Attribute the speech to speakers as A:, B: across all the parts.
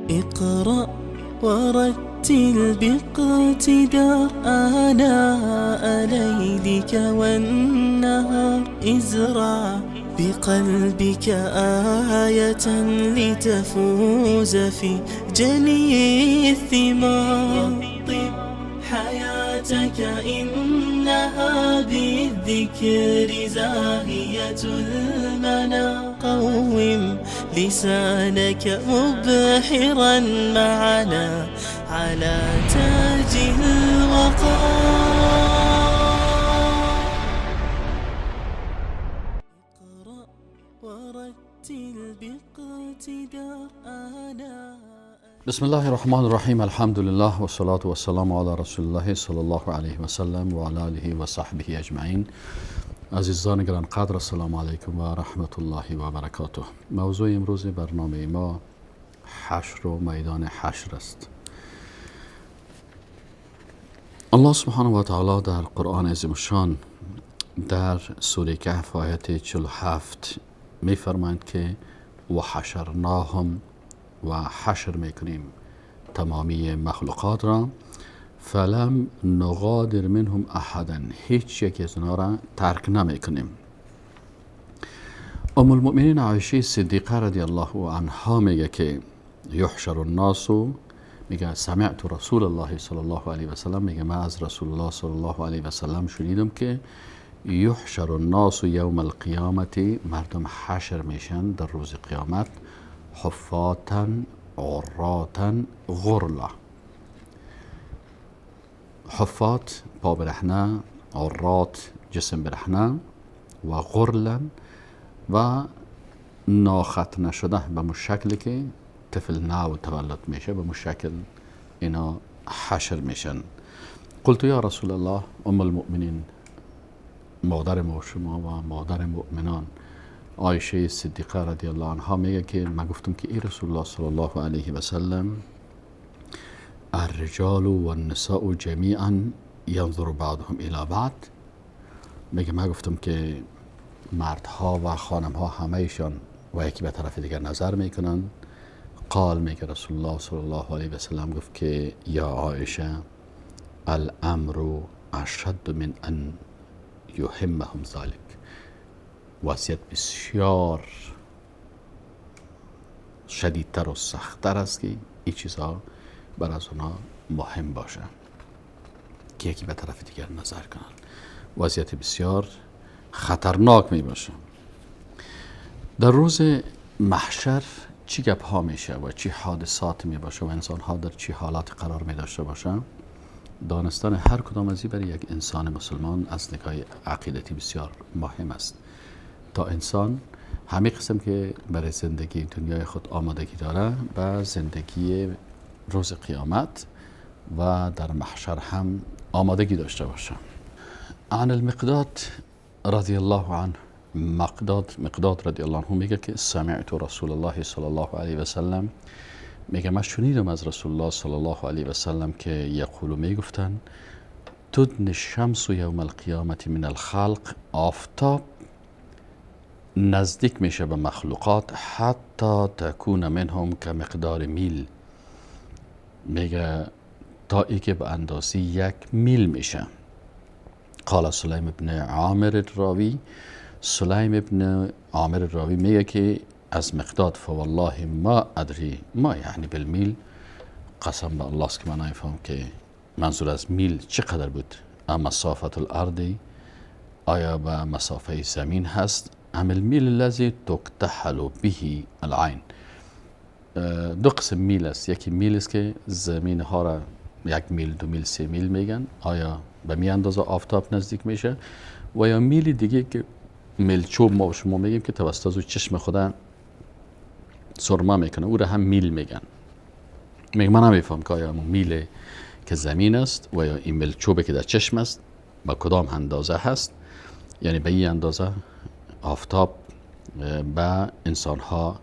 A: اقرأ ورتل باقتدار آناء ليلك والنهار. ازرع بقلبك آية لتفوز في جني الثمار. طب حياتك إنها بالذكر زاهية المنى. قوم لسانك مبحرا معنا على تاج الوقار. اقرأ ورتل باقتدار آناء.
B: بسم الله الرحمن الرحیم. الحمد لله و الصلاة و السلام علی رسول الله صلی الله علیه و سلم و علی آله و صحبه اجمعین. عزیزان گرانقدر، السلام علیکم و رحمت الله و برکاته. موضوع امروز برنامه ما حشر و میدان حشر است. الله سبحانه و تعالی در قرآن عظیم الشان در سوره کهف آیت 47 می فرمایند که و حشرناهم و حشر میکنیم تمامی مخلوقات را، فلم نغادر منهم احدا، هیچ یک از اونها را ترک نمیکنیم. ام المؤمنین عایشه صدیقه رضی الله عنها میگه که یحشر الناس، میگه سمعت رسول الله صلی الله علیه و سلم، میگه من از رسول الله صلی الله علیه و سلم شنیدم که یحشر الناس یوم القیامت، مردم حشر میشن در روز قیامت، حفاتا عراتا غرلا. حفات پا برهنه، عرات جسم برهنه، و غرلا و ناختنه شده به مشکلی که طفل نو تولد میشه، به مشکل اینا حشر میشن. قلت یا رسول الله، ام المؤمنین مادر ما شما و مادر مؤمنان عایشه صدیقه رضی الله عنها میگه که من گفتم که ای رسول الله صلی الله علیه و سلم، الرجال و النساء جمیعا ینظر بعضهم الی بعض، میگه من گفتم که مردها و خانمها همهشان و یکی به طرف دیگر نظر میکنن. قال، میگه رسول الله صلی الله علیه و سلم گفت که یا عایشه، الامر اشد من ان یهمهم ذلک، وضعیت بسیار شدیدتر و سختتر است که این چیزها بر از اونا مهم باشه که یکی به طرف دیگر نظر کنن. وضعیت بسیار خطرناک می باشه. در روز محشر چی گپ ها میشه و چی حادثات می باشه و انسان ها در چی حالات قرار می داشته باشه، دانستن هر کدام از این برای یک انسان مسلمان از نگاه عقیدتی بسیار مهم است، تا انسان همه قسم که برای زندگی دنیای خود آمادگی داره به زندگی روز قیامت و در محشر هم آمادگی داشته باشه. عن المقداد رضی الله عنه، مقداد رضی الله عنه میگه که سمعت رسول الله صلی الله علیه و سلم، میگه من شنیدم از رسول الله صلی الله علیه و سلم که یقول، میگفتن تدنی الشمس یوم القیامت من الخلق، آفتاب نزدیک میشه به مخلوقات، حتی تکون منهم که مقدار میل، میگه تا ای که به اندازه 1 میل میشه. قال سلیم ابن عامر الراوی، سلیم ابن عامر الراوی میگه که از مقداد، فوالله ما ادری ما یعنی بالمیل، قسم به الله است که من نمیفهم که منظور از میل چقدر بود. اما مسافت الارض، آیا به مسافه زمین هست؟ ام المیل الذی تکتحل به العین، دو قسم میل است. یکی میل است که زمین ها را 1 میل، 2 میل، 3 میل میگن، آیا به می اندازه آفتاب نزدیک میشه؟ و یا میل دیگه که میلچوب ما شما میگیم که توسط چشم خدا سرما میکنه، او را هم میل میگن. میگم من نمیفهم که آیا میل که زمین است و یا این میلچوبه که در چشم است با کدام اندازه هست، یعنی به این اندازه آفتاب به انسان ها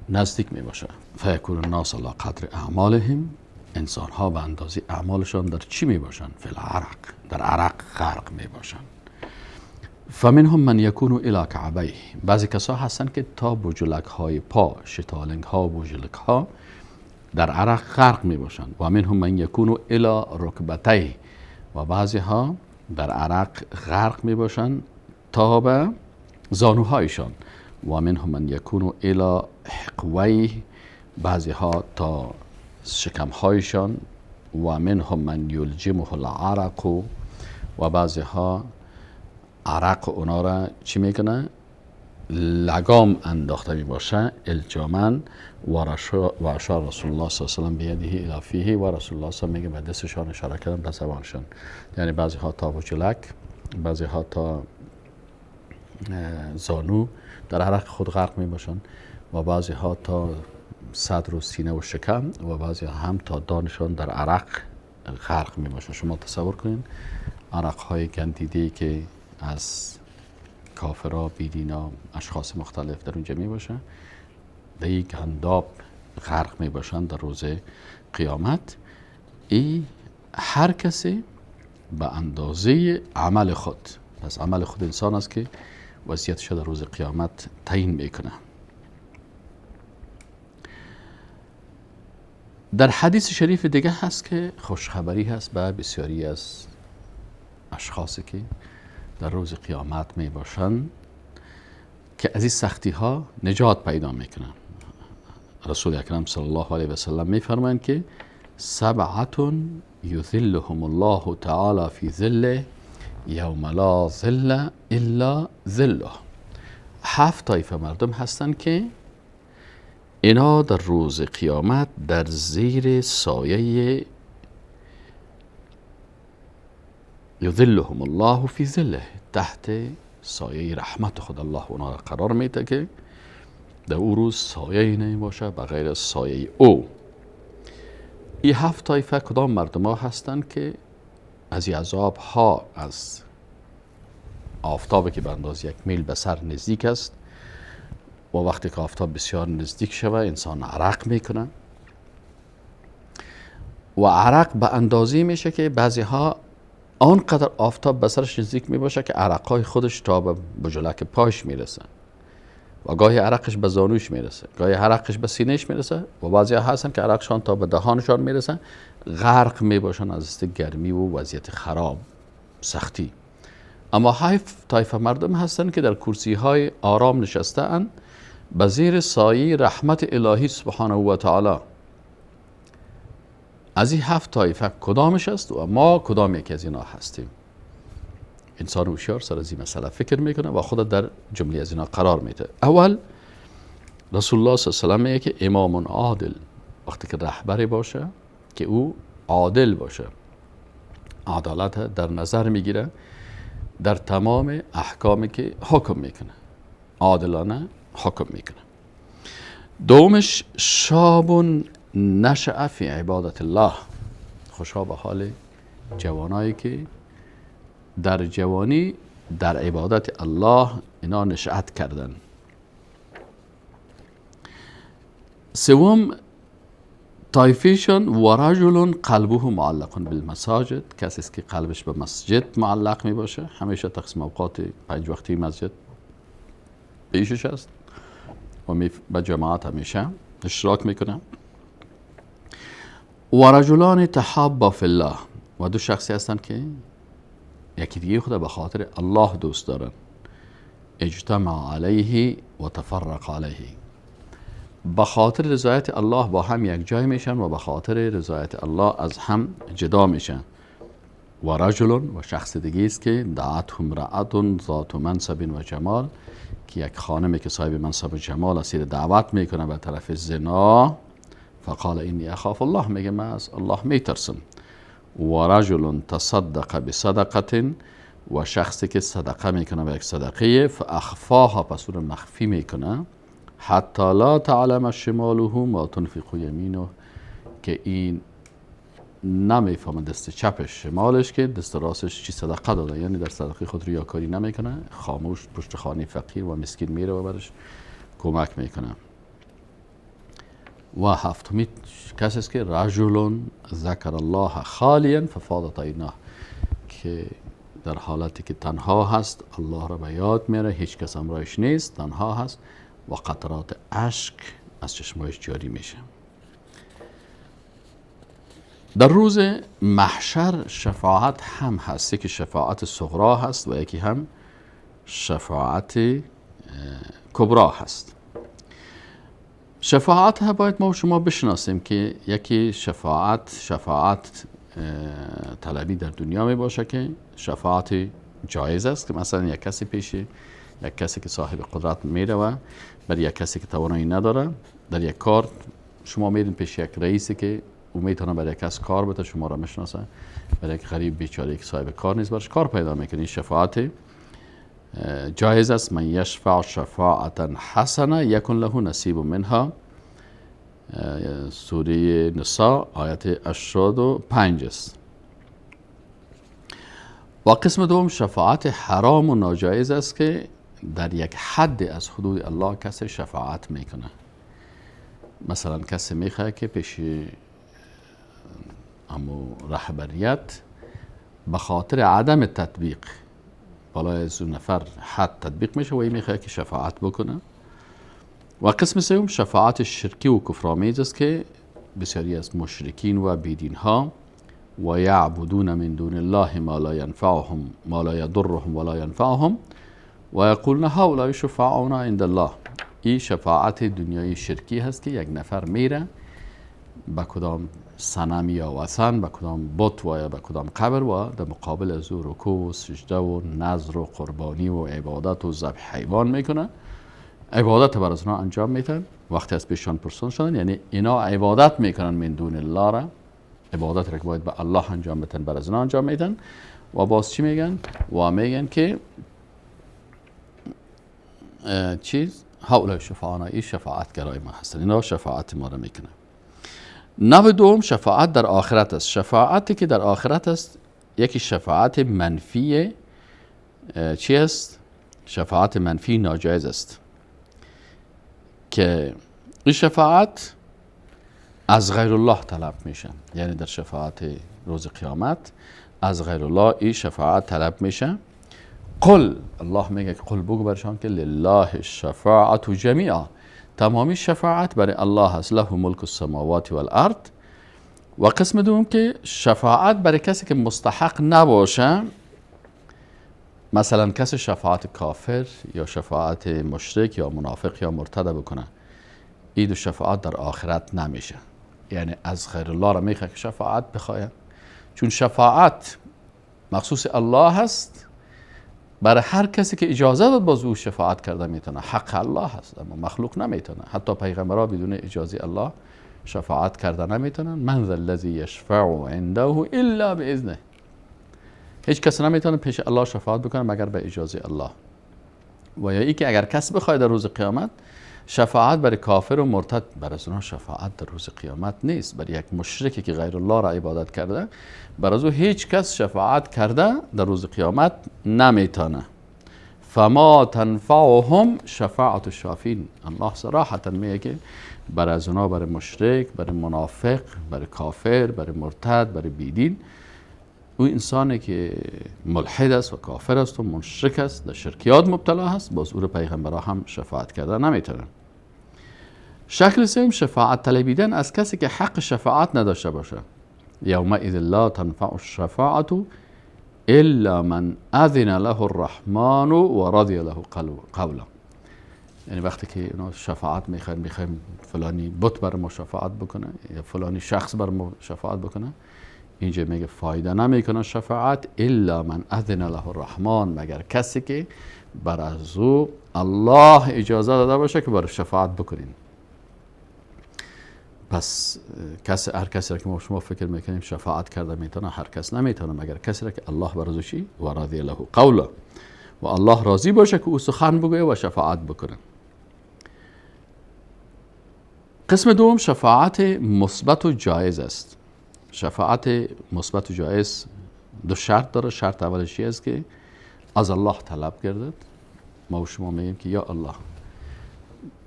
B: نزدیک می باشه. فیکون الناس علی قدر اعمالهم، انسان ها به اندازه اعمالشان در چی می باشن؟ فی العرق، در عرق غرق می باشن. فمنهم من یکون الی کعبیه، بعضی کسا هستن که تا بجلک های پا، شتالنگ ها و بجلک ها در عرق غرق می باشند. و منهم من یکون الی رکبتیه، و بعضی ها در عرق غرق می باشند تا به زانوهایشان. و منهم من یکون الی حقویه، بعضی ها تا شکمهایشان. و منهم من یلجمه العرق، و بعضی ها عرق اونا را چی میکنه؟ لگام انداخته می باشه، الجامن. و اشار رسول الله صلی الله علیه و بیده الی فیه، و رسول الله صلی الله علیه و به دستشان اشاره کردن به زبانشان. یعنی بعضی ها تا وجلک، بعضی ها تا زانو در عرق خود غرق می باشند، و بعضی ها تا صدر و سینه و شکم، و بعضی ها هم تا دانشان در عرق غرق می باشند. شما تصور کنین عرق های گندیده که از کافرها، بیدینا، اشخاص مختلف در اونجا می باشن، در یک گنداب غرق می باشن در روز قیامت. ای هر کسی به اندازه عمل خود، پس عمل خود انسان است که وضعیتش در روز قیامت تعیین میکنه. در حدیث شریف دیگه هست که خوشخبری هست به بسیاری از اشخاصی که در روز قیامت می باشند که از این سختی ها نجات پیدا میکنن. رسول اکرم صلی الله علیه و سلم می فرمایند که سبعة یظلهم الله تعالی فی ظله یوم لا ظل الا ظله. 7 طایفه مردم هستند که اینا در روز قیامت در زیر سایه یظلهم الله فی ظله، تحت سایه رحمت خود الله اونا را قرار میده که در او روز سایه نمی باشه بغیر سایه او. این 7 طایفه کدام مردم ها هستند که از این عذاب ها، از آفتابی که به اندازه 1 میل به سر نزدیک است، و وقتی که آفتاب بسیار نزدیک شود انسان عرق میکنه، و عرق به اندازه میشه که بعضی ها آنقدر آفتاب به سرش نزدیک می باشه که عرقای خودش تا به بجلک پاش میرسه، و گاهی عرقش به زانوش میرسه، گاهی عرقش به سینهش میرسه، و بعضی ها هستن که عرقشان تا به دهانشان میرسه، غرق می باشن از است گرمی و وضعیت خراب، سختی. اما 7 طایفه مردم هستن که در کرسی های آرام نشسته اند به زیر سایه رحمت الهی سبحانه و تعالی. از این 7 طایفه کدامش است و ما کدام یکی از اینا هستیم؟ انسان هوشیار سر از این مسئله فکر میکنه و خود در جمله از اینا قرار میده. اول رسول الله صلی الله علیه و میگه که امام عادل، وقتی که رهبری باشه که او عادل باشه، عدالت در نظر میگیره در تمام احکامی که حکم میکنه، عادلانه حکم میکنه. دومش شاب نشأ فی عبادت الله، خوشا به حال جوانایی که در جوانی در عبادت الله اینا نشأت کردن. سوم طایفهشون و رجل قلبه معلق بالمساجد، کسی است که قلبش به مسجد معلق می باشه، همیشه تقسیم اوقات 5 وقتی مسجد پیشش است و به جماعت همیشه اشتراک میکنه. و رجلان تحابا فی الله، و 2 شخصی هستند که یکی دیگه خود به خاطر الله دوست دارن. اجتمع علیه و تفرق علیه، به خاطر رضایت الله با هم یک جای میشن و به خاطر رضایت الله از هم جدا میشن. و رجل، و شخص دیگه است که دعته امرأة ذات منصب و جمال، که یک خانمی که صاحب منصب و جمال است دعوت میکنه به طرف زنا. فقال اینی اخاف الله، میگه من از الله میترسم. و رجل تصدق بصدقه، و شخصی که صدقه میکنه به یک صدقه، فاخفاها، پس اون مخفی میکنه، حتی لا تعلم شماله ما تنفق یمینه، که این نمیفهمه دست چپش شمالش که دست راستش چی صدقه داده، یعنی در صدقه خود ریاکاری نمیکنه، خاموش پشت خانه فقیر و مسکین میره و برش کمک میکنه. و هفتمی کسی است که رجل ذکر الله خالیا ففاضت عیناه، که در حالتی که تنها هست الله را به یاد میاره، هیچ کس همراهش نیست، تنها هست و قطرات اشک از چشمایش جاری میشه. در روز محشر شفاعت هم هست، یکی شفاعت صغرا هست و یکی هم شفاعت کبرا هست. شفاعت ها باید ما و شما بشناسیم که یکی شفاعت طلبی در دنیا می باشه که شفاعت جایز است، که مثلا یک کسی پیشی یک کسی که صاحب قدرت میره و برای یک کسی که توانایی نداره در یک کار، شما میرین پیش یک رئیسی که او میتونه برای یک کس کار بده، شما را میشناسه، برای یک غریب بیچاره که صاحب کار نیست برش کار پیدا میکنی. شفاعت جایز است. من یشفع شفاعتا حسنه یکن له نصیب منها، سوره نساء آیت 85 است. و قسم دوم شفاعت حرام و ناجایز است که در یک حد از حدود الله کسی شفاعت میکنه. مثلا کسی میخواه که پیش امو رهبریت به خاطر عدم تطبیق بالای از اون نفر حد تطبیق میشه و این میخواه که شفاعت بکنه. و قسم سوم شفاعت شرکی و کفرآمیز است که بسیاری از مشرکین و بیدین ها و یعبدون من دون الله ما لا ینفعهم ما لا یضرهم ولا ینفعهم و یقولون هؤلاء شفاعنا عند الله. این شفاعت دنیای شرکی هست که یک نفر میره به کدام صنم یا وثن، به کدام بت و یا به کدام قبر و در مقابل از او رکوع و سجده و نذر و قربانی و عبادت و ذبح حیوان میکنه، عبادت بر از اونها انجام میتن. وقتی از پیشان پرسون شدن یعنی اینا عبادت میکنن من دون الله را، عبادت را که باید به الله انجام بدن بر از اونها انجام میدن. و باز چی میگن؟ و میگن که هؤلاء شفاعنا، این شفاعت گرای ما هستن، اینا شفاعت ما را میکنن. نوع دوم شفاعت در آخرت است. شفاعتی که در آخرت است یکی شفاعت منفی چی است؟ شفاعت منفی ناجایز است که این شفاعت از غیر الله طلب میشه، یعنی در شفاعت روز قیامت از غیر الله این شفاعت طلب میشه. قل، الله میگه قل بگو برشان که لله الشفاعت جمیعا، تمامی شفاعت برای الله هست، له ملک السماوات والارض. و قسم دوم که شفاعت برای کسی که مستحق نباشه، مثلا کسی شفاعت کافر یا شفاعت مشرک یا منافق یا مرتد بکنه، این دو شفاعت در آخرت نمیشه، یعنی از غیر الله را میخواد که شفاعت بخواه، چون شفاعت مخصوص الله هست، برای هر کسی که اجازه داد باز او شفاعت کرده میتونه، حق الله هست، اما مخلوق نمیتونه. حتی پیغمبرها بدون اجازه الله شفاعت کرده نمیتونن. من ذا الذی یشفع عنده الا باذنه، هیچ کس نمیتونه پیش الله شفاعت بکنه مگر به اجازه الله. و یا ای که اگر کس بخواد در روز قیامت شفاعت برای کافر و مرتد، برای اونها شفاعت در روز قیامت نیست. برای یک مشرکی که غیر الله را عبادت کرده، برای او هیچ کس شفاعت کرده در روز قیامت نمیتونه. فما تنفعهم شفاعت الشافین، الله صراحتا میگه که برای اونها، برای مشرک، برای منافق، برای کافر، برای مرتد، برای بیدین، او انسانی که ملحد است و کافر است و مشرک است، در شرکیات مبتلا هست، باز او را پیغمبرها هم شفاعت کرده نمیتونن. شکل سوم شفاعت طلبیدن از کسی که حق شفاعت نداشته باشه. یومئذ لا تنفع الشفاعت الا من اذن له الرحمن و رضی له قولا. یعنی وقتی که اینا شفاعت میخوایم فلانی بت بر ما شفاعت بکنه یا فلانی شخص بر ما شفاعت بکنه، اینجا میگه فایده نمیکنه شفاعت الا من اذن له الرحمن، مگر کسی که بر از او الله اجازه داده باشه که بر شفاعت بکنین. پس هر کسی را که ما شما فکر میکنیم شفاعت کرده میتونه، هر کس نمیتونه مگر کسی را که الله بر از چی و رضی له قولا، و الله راضی باشه که او سخن بگویه و شفاعت بکنه. قسم دوم شفاعت مثبت و جایز است. شفاعت مثبت و جایز دو شرط داره. شرط اولش است که از الله طلب گردد. ما و شما میگیم که یا الله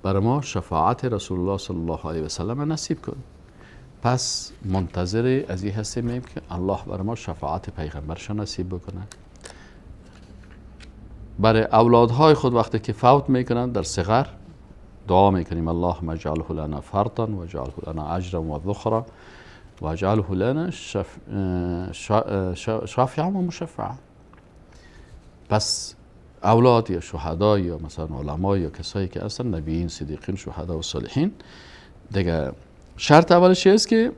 B: برای ما شفاعت رسول الله صلی الله علیه و سلم نصیب کن. پس منتظر از این هستیم میگیم که الله برای ما شفاعت پیغمبرش نصیب بکنه. برای اولادهای خود وقتی که فوت میکنن در صغر دعا میکنیم اللهم اجعله لنا فرطا و اجعله لنا اجرا و ذخرا و اجعله لنا شافعا و مشفعا. پس اولاد یا شهدا یا مثلا علما یا کسایی که هستن، نبیین، صدیقین، شهدا و صالحین، دیگه شرط اولش است که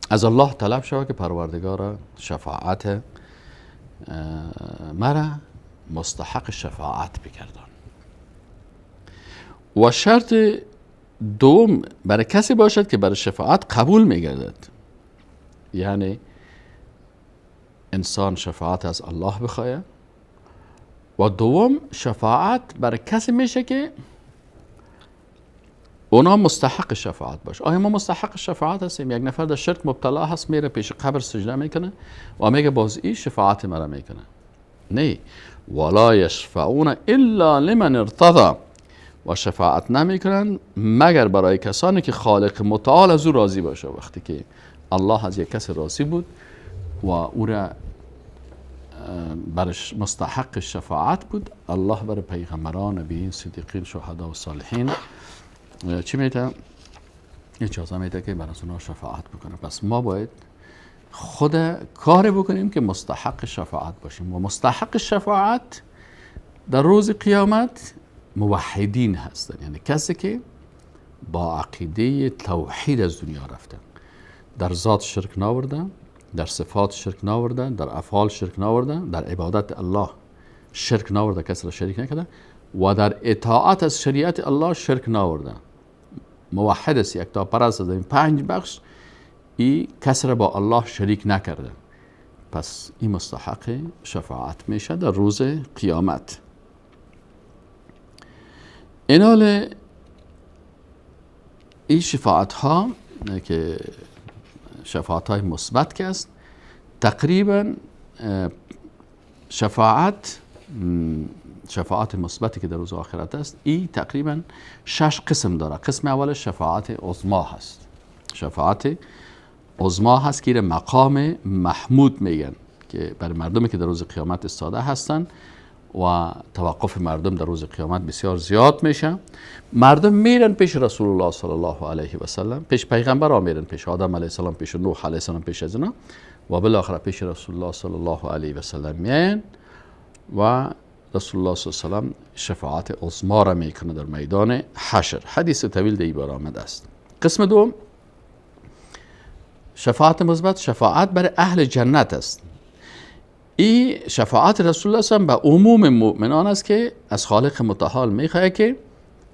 B: از الله طلب شود که پروردگار شفاعت مرا مستحق شفاعت بگردان. و شرط دوم برای کسی باشد که برای شفاعت قبول میگردد، یعنی انسان شفاعت از الله بخواهد. و دوم شفاعت برای کسی میشه که اونا مستحق شفاعت باشه. آیا ما مستحق شفاعت هستیم؟ یک نفر در شرک مبتلا هست، میره پیش قبر سجده میکنه و میگه باز این شفاعت مرا میکنه. نه، ولا یشفعون الا لمن ارتضی، و شفاعت نمیکنن مگر برای کسانی که خالق متعال از او راضی باشه. وقتی که الله از یک کس راضی بود و او را برش مستحق شفاعت بود، الله برای پیغمبران، نبیین، صدیقین، شهدا و صالحین چی میده؟ اجازه میده که برای اونا شفاعت بکنه. پس ما باید خود کار بکنیم که مستحق شفاعت باشیم. و مستحق شفاعت در روز قیامت موحدین هستن، یعنی کسی که با عقیده توحید از دنیا رفتن، در ذات شرک ناوردن، در صفات شرک ناوردن، در افعال شرک ناوردن، در عبادت الله شرک ناوردن، کسی را شریک نکردن، و در اطاعت از شریعت الله شرک ناوردن. موحد است، یک تا پرست از این 5 بخش، این کسی را با الله شریک نکرده. پس این مستحق شفاعت میشه در روز قیامت. این حال این شفاعت ها که شفاعت های مثبت که است، تقریبا شفاعت مثبتی که در روز آخرت است، این تقریبا 6 قسم داره. قسم اولش شفاعت عظما هست. شفاعت عظما هست که مقام محمود میگن، که برای مردمی که در روز قیامت استاده هستن و توقف مردم در روز قیامت بسیار زیاد میشه. مردم میرن پیش رسول الله صلی الله علیه و سلم، پیش پیغمبر ها میرن، پیش آدم علیه السلام، پیش نوح علیه السلام، پیش از اینا، و بالاخره پیش رسول الله صلی الله علیه و سلم میان و رسول الله صلی الله علیه و سلم شفاعت عظما را میکنه در میدان حشر. حدیث طویل در این باره آمده است. قسم دوم شفاعت مثبت، شفاعت برای اهل جنت است. این شفاعت رسول الله صلی الله علیه و سلم به عموم مؤمنان است که از خالق متعال میخواه که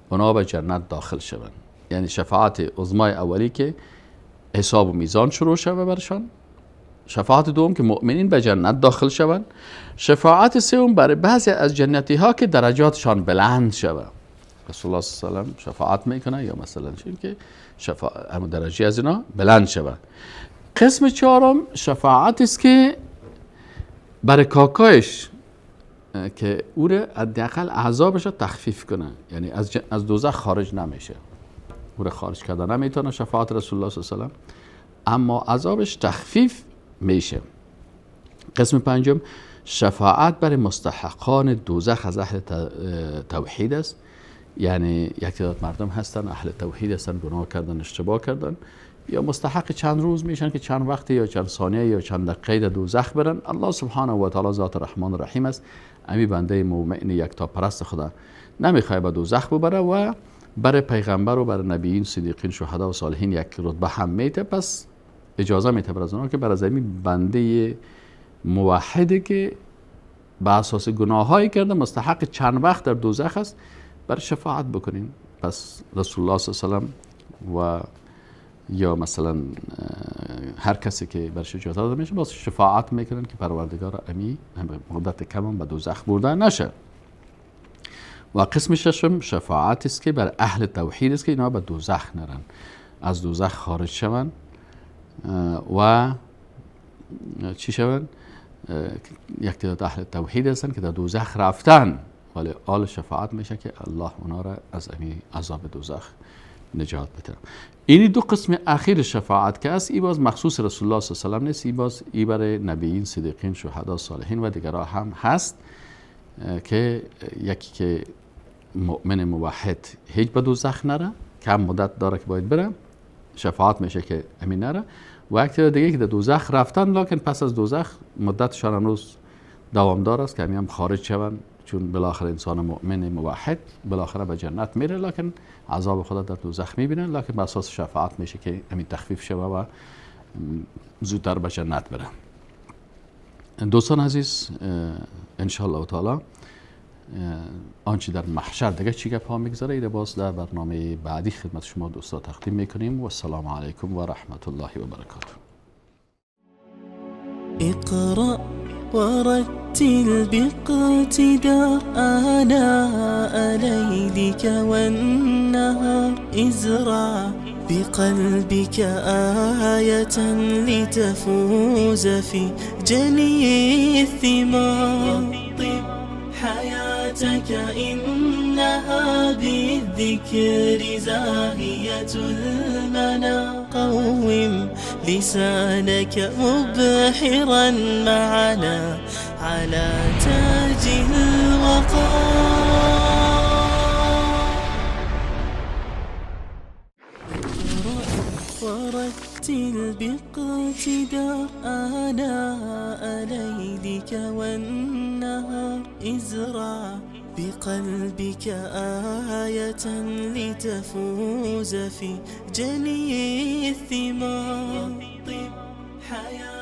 B: اونا به جنت داخل شوند. یعنی شفاعت عظمای اولی که حساب و میزان شروع شود برشان. شفاعت دوم که مؤمنین به جنت داخل شوند. شفاعت سوم برای بعضی از جنتی ها که درجاتشان بلند شود. رسول الله صلی الله علیه و سلم شفاعت میکنه، یا مثلا چیم که درجه از اینا بلند شود. قسم چهارم شفاعت است که برای کاکایش که او را حداقل عذابش را تخفیف کنه، یعنی از دوزخ خارج نمیشه، او را خارج کرده نمیتونه شفاعت رسول الله صلی الله علیه و سلم، اما عذابش تخفیف میشه. قسم پنجم شفاعت برای مستحقان دوزخ از اهل توحید است. یعنی یک تعداد مردم هستن اهل توحید هستن، گناه کردن، اشتباه کردن، یا مستحق چند روز میشن که چند وقت یا چند ثانیه یا چند دقیقه در دوزخ برن. الله سبحانه و تعالی ذات رحمان رحیم است. امی بنده مؤمن یکتا پرست خدا نمیخواد به دوزخ ببره و برای پیغمبر و برای نبیین، صدیقین، شهدا و صالحین یک رتبه هم میته. پس اجازه میته برای اونها که برای زمین بنده موحده که به اساس گناهایی کرده مستحق چند وقت در دوزخ است برای شفاعت بکنین. پس رسول الله صلی الله علیه و و یا مثلا هر کسی که برش اجازه داده میشه باز شفاعت میکنن که پروردگار امی مدت کم به دوزخ برده نشه. و قسم ششم شفاعت است که بر اهل توحید است که اینا به دوزخ نرن، از دوزخ خارج شون و چی شون؟ یک تعداد اهل توحید هستن که در دوزخ رفتن، ولی آل شفاعت میشه که الله اونا را از امی عذاب دوزخ نجات بده. این دو قسم اخیر شفاعت که است، ای باز مخصوص رسول الله صلی الله علیه و سلم نیست، ای باز ای برای نبیین، صدیقین، شهدا، صالحین و دیگرها هم هست که یکی که مؤمن موحد هیچ به دوزخ نره، کم مدت داره که باید بره، شفاعت میشه که همین نره. و یک تعداد دیگه که در دوزخ رفتن لکن پس از دوزخ مدتشان هنوز دوامدار است که هم خارج شوند، چون بالاخره انسان مؤمن موحد بالاخره به جنت میره لکن عذاب خدا در دوزخ میبینن، لکن به اساس شفاعت میشه که همین تخفیف شوه و زودتر به جنت بره. دوستان عزیز، ان شاء الله تعالی آنچه در محشر دیگه چی گپ ها میگذره ایده باز در برنامه بعدی خدمت شما دوستا تقدیم میکنیم و السلام علیکم و رحمت الله و برکاته.
A: اقرأ ورتل باقتدار آناء ليلك والنهار ازرع بقلبك آية لتفوز في جني الثمار. طب حياتك إنها بالذكر زاهية المنى. قوم لسانك مبحرا معنا على تاج الوقار. ورتل باقتدار آناء ليلك والنهار ازرع بقلبك آية لتفوز في جني الثمار. طب حياتك